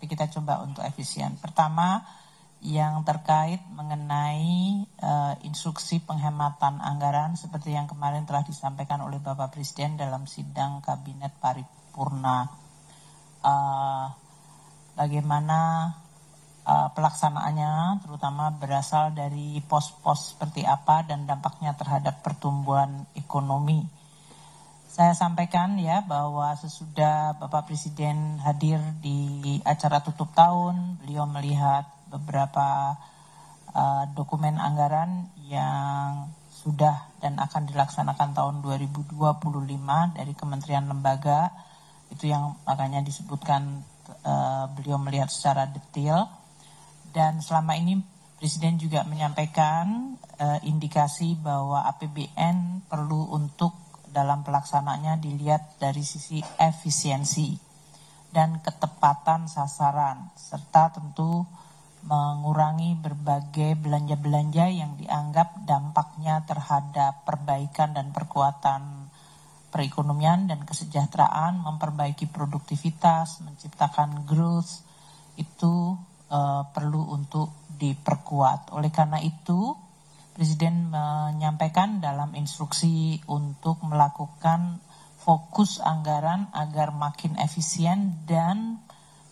tapi kita coba untuk efisien. Pertama, yang terkait mengenai instruksi penghematan anggaran seperti yang kemarin telah disampaikan oleh Bapak Presiden dalam sidang Kabinet Paripurna. Bagaimana pelaksanaannya, terutama berasal dari pos-pos seperti apa dan dampaknya terhadap pertumbuhan ekonomi. Saya sampaikan ya bahwa sesudah Bapak Presiden hadir di acara tutup tahun, beliau melihat beberapa dokumen anggaran yang sudah dan akan dilaksanakan tahun 2025 dari kementerian lembaga, itu yang makanya disebutkan beliau melihat secara detail. Dan selama ini Presiden juga menyampaikan indikasi bahwa APBN perlu untuk dalam pelaksanaannya dilihat dari sisi efisiensi dan ketepatan sasaran, serta tentu mengurangi berbagai belanja-belanja yang dianggap dampaknya terhadap perbaikan dan perkuatan perekonomian dan kesejahteraan, memperbaiki produktivitas, menciptakan growth, itu perlu untuk diperkuat. Oleh karena itu, Presiden menyampaikan dalam instruksi untuk melakukan fokus anggaran agar makin efisien dan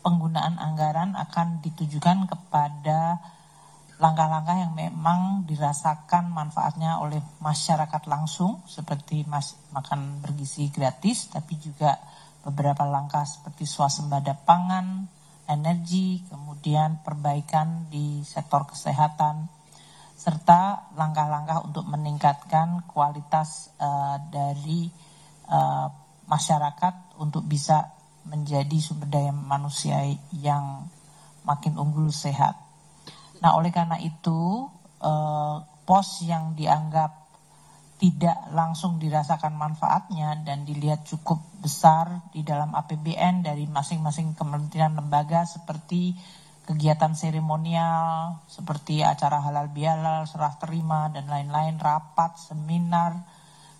penggunaan anggaran akan ditujukan kepada langkah-langkah yang memang dirasakan manfaatnya oleh masyarakat langsung seperti makan bergizi gratis, tapi juga beberapa langkah seperti swasembada pangan, energi, kemudian perbaikan di sektor kesehatan, serta langkah-langkah untuk meningkatkan kualitas dari masyarakat untuk bisa menjadi sumber daya manusia yang makin unggul sehat. Nah, oleh karena itu, pos yang dianggap tidak langsung dirasakan manfaatnya dan dilihat cukup besar di dalam APBN dari masing-masing kementerian lembaga seperti kegiatan seremonial, seperti acara halal bihalal, serah terima, dan lain-lain, rapat, seminar,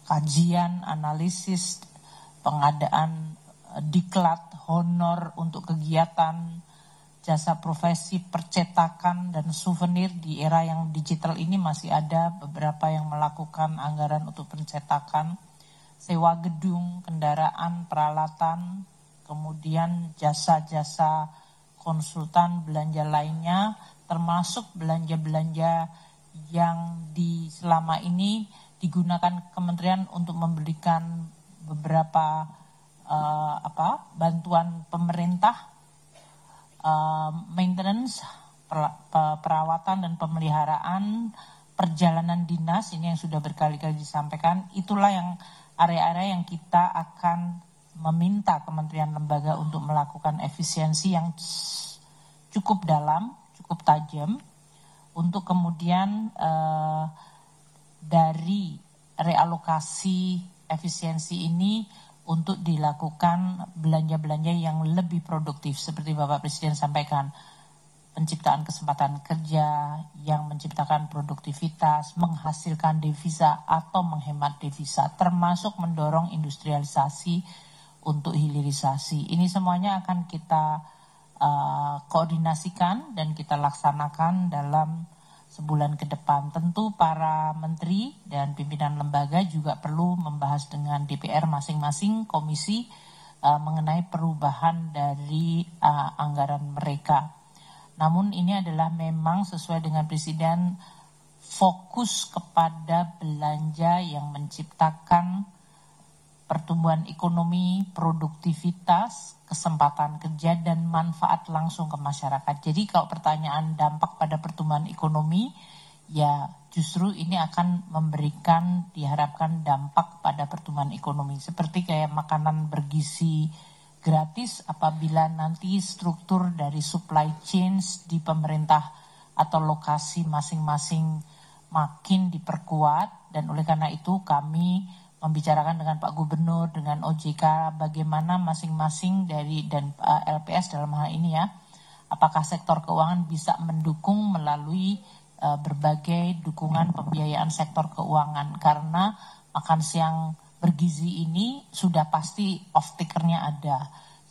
kajian, analisis, pengadaan diklat, honor untuk kegiatan, jasa profesi, percetakan, dan souvenir. Di era yang digital ini masih ada beberapa yang melakukan anggaran untuk pencetakan, sewa gedung, kendaraan, peralatan, kemudian jasa-jasa konsultan, belanja lainnya, termasuk belanja-belanja yang selama ini digunakan kementerian untuk memberikan beberapa bantuan pemerintah, maintenance, perawatan dan pemeliharaan, perjalanan dinas, ini yang sudah berkali-kali disampaikan. Itulah yang area-area yang kita akan meminta kementerian lembaga untuk melakukan efisiensi yang cukup dalam, cukup tajam, untuk kemudian dari realokasi efisiensi ini untuk dilakukan belanja-belanja yang lebih produktif. Seperti Bapak Presiden sampaikan, penciptaan kesempatan kerja yang menciptakan produktivitas, menghasilkan devisa atau menghemat devisa, termasuk mendorong industrialisasi untuk hilirisasi. Ini semuanya akan kita koordinasikan dan kita laksanakan dalam sebulan ke depan. Tentu para menteri dan pimpinan lembaga juga perlu membahas dengan DPR masing-masing komisi mengenai perubahan dari anggaran mereka. Namun ini adalah memang sesuai dengan Presiden, fokus kepada belanja yang menciptakan pertumbuhan ekonomi, produktivitas, kesempatan kerja, dan manfaat langsung ke masyarakat. Jadi kalau pertanyaan dampak pada pertumbuhan ekonomi, ya justru ini akan memberikan, diharapkan dampak pada pertumbuhan ekonomi. Seperti kayak makanan bergizi gratis, apabila nanti struktur dari supply chains di pemerintah atau lokasi masing-masing makin diperkuat, dan oleh karena itu kami membicarakan dengan Pak Gubernur, dengan OJK, bagaimana masing-masing dari dan LPS dalam hal ini ya, apakah sektor keuangan bisa mendukung melalui berbagai dukungan pembiayaan sektor keuangan, karena makan siang bergizi ini sudah pasti off takernya ada.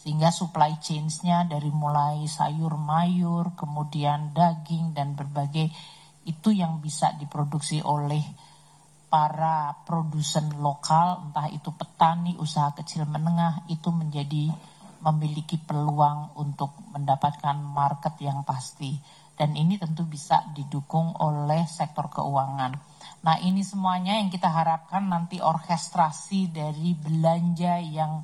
Sehingga supply chains-nya dari mulai sayur mayur, kemudian daging dan berbagai itu yang bisa diproduksi oleh para produsen lokal, entah itu petani, usaha kecil menengah, itu memiliki peluang untuk mendapatkan market yang pasti. Dan ini tentu bisa didukung oleh sektor keuangan. Nah, ini semuanya yang kita harapkan nanti orkestrasi dari belanja yang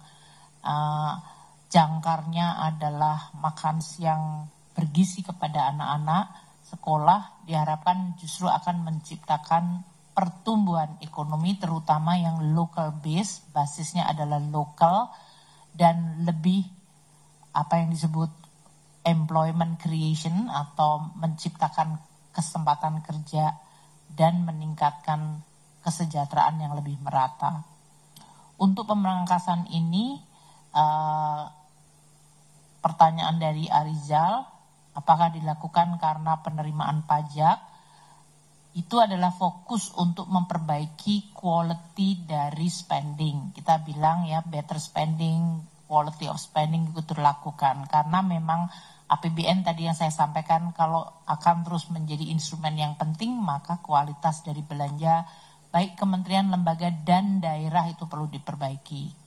jangkarnya adalah makan siang bergizi kepada anak-anak sekolah, diharapkan justru akan menciptakan pertumbuhan ekonomi terutama yang local base, basisnya adalah lokal dan lebih apa yang disebut employment creation atau menciptakan kesempatan kerja dan meningkatkan kesejahteraan yang lebih merata. Untuk pemangkasan ini, pertanyaan dari Arizal, apakah dilakukan karena penerimaan pajak? Itu adalah fokus untuk memperbaiki quality dari spending. Kita bilang ya better spending, quality of spending itu dilakukan. Karena memang APBN tadi yang saya sampaikan kalau akan terus menjadi instrumen yang penting maka kualitas dari belanja baik kementerian, lembaga dan daerah itu perlu diperbaiki.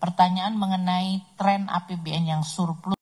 Pertanyaan mengenai tren APBN yang surplus